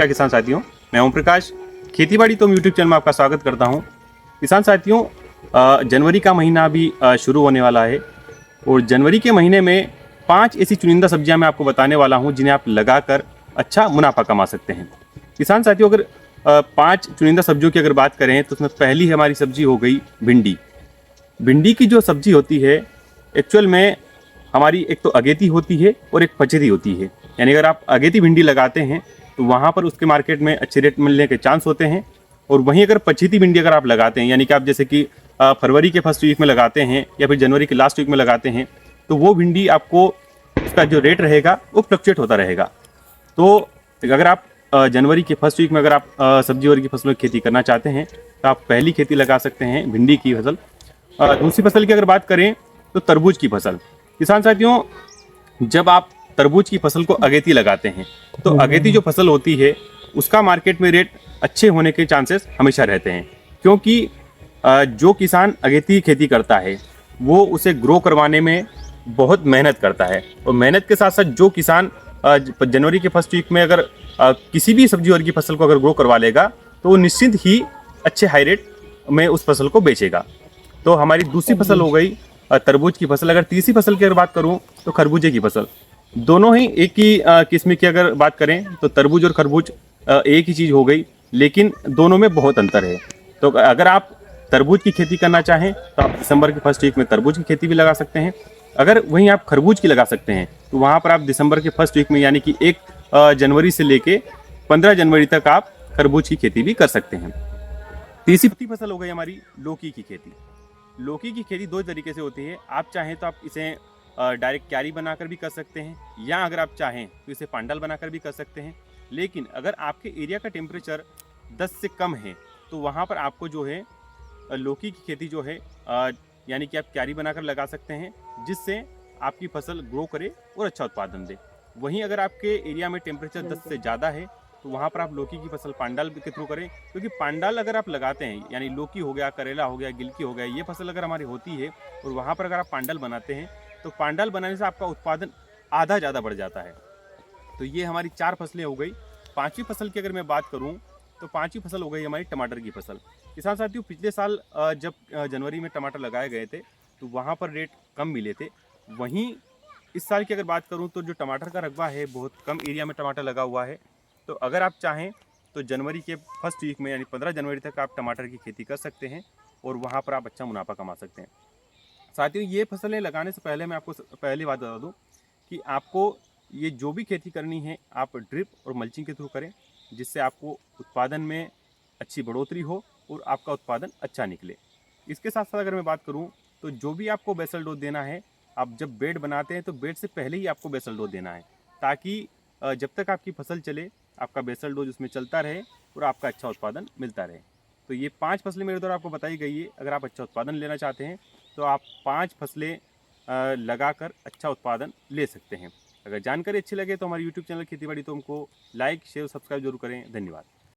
नमस्कार किसान साथियों, मैं ओम प्रकाश खेतीबाड़ी तो यूट्यूब चैनल में आपका स्वागत करता हूं। किसान साथियों, जनवरी का महीना अभी शुरू होने वाला है और जनवरी के महीने में 5 ऐसी चुनिंदा सब्जियां मैं आपको बताने वाला हूं जिन्हें आप लगाकर अच्छा मुनाफा कमा सकते हैं। किसान साथियों, अगर 5 चुनिंदा सब्जियों की अगर बात करें तो उसमें पहली हमारी सब्जी हो गई भिंडी। भिंडी की जो सब्जी होती है एक्चुअल में हमारी एक तो अगेती होती है और एक पचेती होती है। यानी अगर आप अगेती भिंडी लगाते हैं तो वहाँ पर उसके मार्केट में अच्छे रेट मिलने के चांस होते हैं। और वहीं अगर पचेती भिंडी अगर आप लगाते हैं, यानी कि आप जैसे कि फरवरी के फर्स्ट वीक में लगाते हैं या फिर जनवरी के लास्ट वीक में लगाते हैं, तो वो भिंडी आपको उसका जो रेट रहेगा वो फ्लक्चुएट होता रहेगा। तो अगर आप जनवरी के फर्स्ट वीक में अगर आप सब्जी और की फसलों की खेती करना चाहते हैं तो आप पहली खेती लगा सकते हैं भिंडी की फसल। दूसरी फसल की अगर बात करें तो तरबूज की फसल। किसान साथियों, जब आप तरबूज की फसल को अगेती लगाते हैं तो अगेती जो फसल होती है उसका मार्केट में रेट अच्छे होने के चांसेस हमेशा रहते हैं, क्योंकि जो किसान अगेती खेती करता है वो उसे ग्रो करवाने में बहुत मेहनत करता है। और मेहनत के साथ साथ जो किसान जनवरी के फर्स्ट वीक में अगर किसी भी सब्जी और की फसल को अगर ग्रो करवा लेगा तो वो निश्चिंत ही अच्छे हाई रेट में उस फसल को बेचेगा। तो हमारी दूसरी फसल हो गई तरबूज की फसल। अगर तीसरी फसल की अगर बात करूं तो खरबूजे की फसल। दोनों ही एक ही किस्म की अगर बात करें तो तरबूज और खरबूज एक ही चीज़ हो गई, लेकिन दोनों में बहुत अंतर है। तो अगर आप तरबूज की खेती करना चाहें तो आप दिसंबर के फर्स्ट वीक में तरबूज की खेती भी लगा सकते हैं। अगर वहीं आप खरबूज की लगा सकते हैं तो वहाँ पर आप दिसंबर के फर्स्ट वीक में यानी कि 1 जनवरी से लेके 15 जनवरी तक आप खरबूज की खेती भी कर सकते हैं। तीसरी फसल हो गई हमारी लौकी की खेती। लौकी की खेती 2 तरीके से होती है। आप चाहें तो आप इसे डायरेक्ट क्यारी बनाकर भी कर सकते हैं, या अगर आप चाहें तो इसे पांडाल बनाकर भी कर सकते हैं। लेकिन अगर आपके एरिया का टेम्परेचर 10 से कम है तो वहाँ पर आपको जो है लौकी की खेती जो है यानी कि आप क्यारी बनाकर लगा सकते हैं, जिससे आपकी फसल ग्रो करे और अच्छा उत्पादन दे। वहीं अगर आपके एरिया में टेम्परेचर 10 से ज़्यादा है तो वहाँ पर आप लौकी की फसल पांडाल के थ्रू करें, क्योंकि पांडाल अगर आप लगाते हैं यानी लौकी हो गया, करेला हो गया, गिलकी हो गया, ये फसल अगर हमारी होती है और वहाँ पर अगर आप पांडाल बनाते हैं तो पांडाल बनाने से आपका उत्पादन आधा ज़्यादा बढ़ जाता है। तो ये हमारी 4 फसलें हो गई। 5वीं फसल की अगर मैं बात करूँ तो 5वीं फसल हो गई हमारी टमाटर की फसल। किसान साथियों, पिछले साल जब जनवरी में टमाटर लगाए गए थे तो वहाँ पर रेट कम मिले थे। वहीं इस साल की अगर बात करूँ तो जो टमाटर का रकबा है बहुत कम एरिया में टमाटर लगा हुआ है। तो अगर आप चाहें तो जनवरी के फर्स्ट वीक में यानी 15 जनवरी तक आप टमाटर की खेती कर सकते हैं और वहाँ पर आप अच्छा मुनाफा कमा सकते हैं। साथियों, ये फसलें लगाने से पहले मैं आपको पहली बात बता दूं कि आपको ये जो भी खेती करनी है आप ड्रिप और मल्चिंग के थ्रू करें, जिससे आपको उत्पादन में अच्छी बढ़ोतरी हो और आपका उत्पादन अच्छा निकले। इसके साथ साथ अगर मैं बात करूं तो जो भी आपको बेसल डोज देना है, आप जब बेड बनाते हैं तो बेड से पहले ही आपको बेसल डोज देना है, ताकि जब तक आपकी फसल चले आपका बेसल डोज उसमें चलता रहे और आपका अच्छा उत्पादन मिलता रहे। तो ये 5 फसलें मेरे द्वारा आपको बताई गई है। अगर आप अच्छा उत्पादन लेना चाहते हैं तो आप 5 फसलें लगाकर अच्छा उत्पादन ले सकते हैं। अगर जानकारी अच्छी लगे तो हमारे यूट्यूब चैनल खेती बाड़ी तो हमको लाइक शेयर सब्सक्राइब जरूर करें। धन्यवाद।